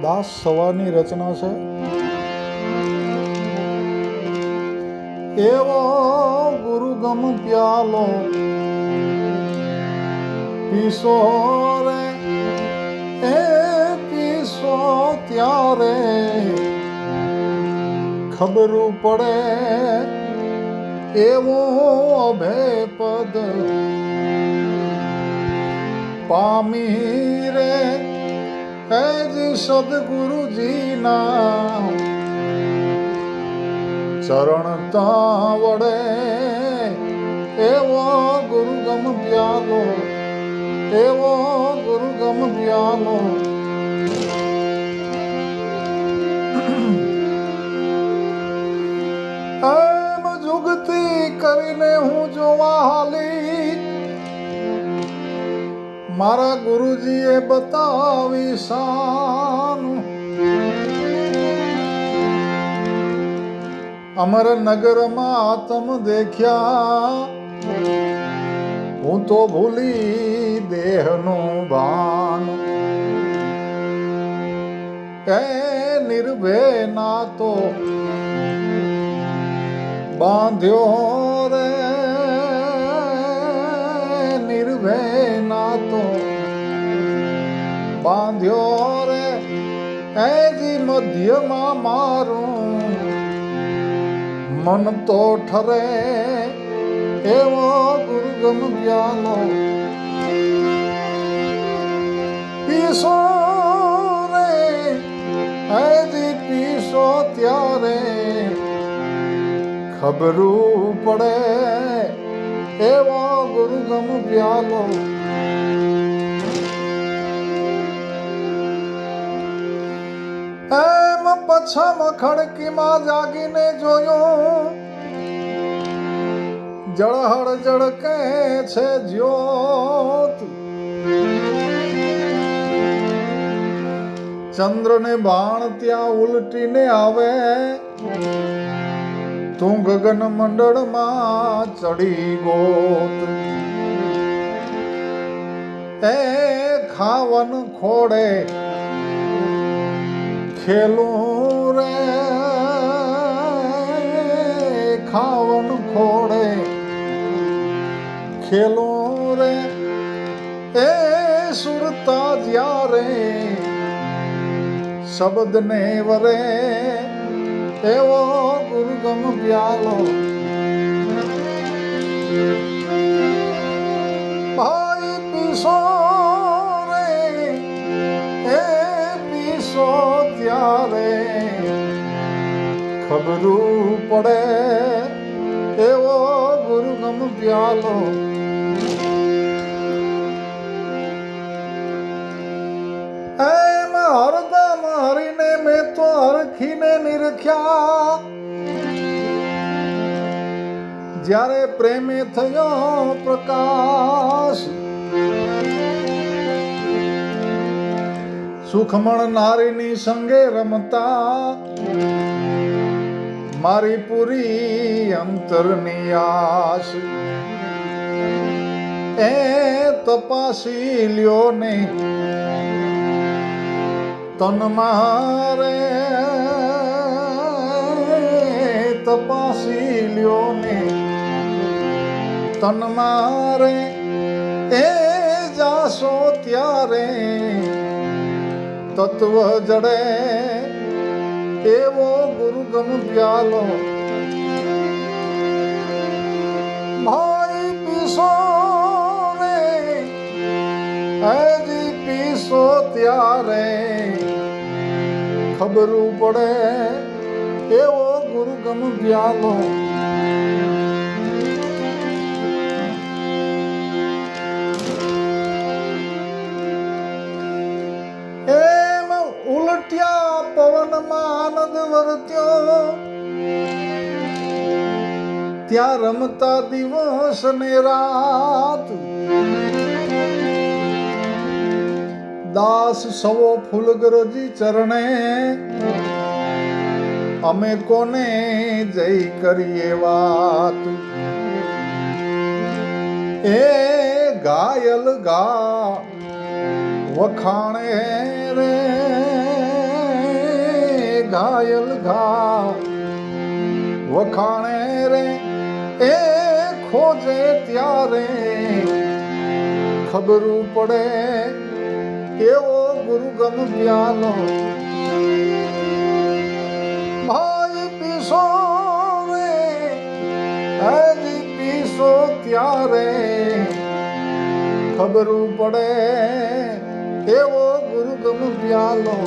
દાસ સવાની રચના છે. એવો ગુરુગમ પ્યાલો પીસો રે એ પીસો ત્યારે ખબરું પડે એવું અભય પદ પામી રે હે જી સદગુરુજીના ચરણ તા વડે એવો ગુરુગમ પ્યાલો એવો ગુરુગમ પ્યાલો એમ જુગતી કરીને હું જોવા હાલી મારા ગુરુજીએ બતાવી શાન અમરનગરમાં તમ દેખ્યા હું તો ભૂલી દેહનું ભાન એ નિર્ભય ના તો બાંધ્યો રે નિર્ભય ના તો બાંધ્યો રે એ જી મધ્યમાં મારું મન તો ઠરે એવો ગુરુગમ પ્યાલો પીસો રે હજી પીસો ત્યારે ખબરું પડે એવો ગુરુગમ પ્યાલો એમ પછમ ખડકીમાં જાગીને જોયું જળહળ જળકે છે જ્યોત ચંદ્રને બાણ ત્યાં ઉલટીને આવે તું ગગન મંડળમાં ચડી ગોત એ ખાવન ખોડે ખેલું રે ખાવન ખોડે ખેલું રે એ સુરતા જ્યારે શબ્દને વરે એવો ગુરુગમ પ્યાલો ભાઈ પીસો રે એ પીસો ત્યારે ખબરું પડે એવો ગુરુગમ પ્યાલો એમ હરદમ હરીને મેં તો હરખીને નિરખ્યા જ્યારે પ્રેમે થયો પ્રકાશ સુખમણ નારીની સંગે રમતા મારી પૂરી અંતરની આશ એ તપાસી લ્યો ને તન મારે તપાસી લ્યો ને તન મારે એ જાશો ત્યારે તત્વ જડે એવો ગુરુગમ પ્યાલો ભાઈ પીસો રે હજી પીસો ત્યારે ખબરું પડે એવો ગુરુગમ પ્યાલો એમ ઉલટ્યા પવનમાં આનંદ વર્ત્યો ત્યાં રમતા દિવસ ને રાત દાસ સવો ફૂલગરજી ચરણે અમે કોને જય કરીએ વાત એ ઘાયલ ગા વખાણે રે ઘાયલ ઘા વખાણે રે એ ખોજે ત્યારે ખબરું પડે એવો ગુરુગમ પ્યાલો ભાઈ પીસો રે હજી પીસો ત્યારે ખબરું પડે એવો ગુરુગમ પ્યાલો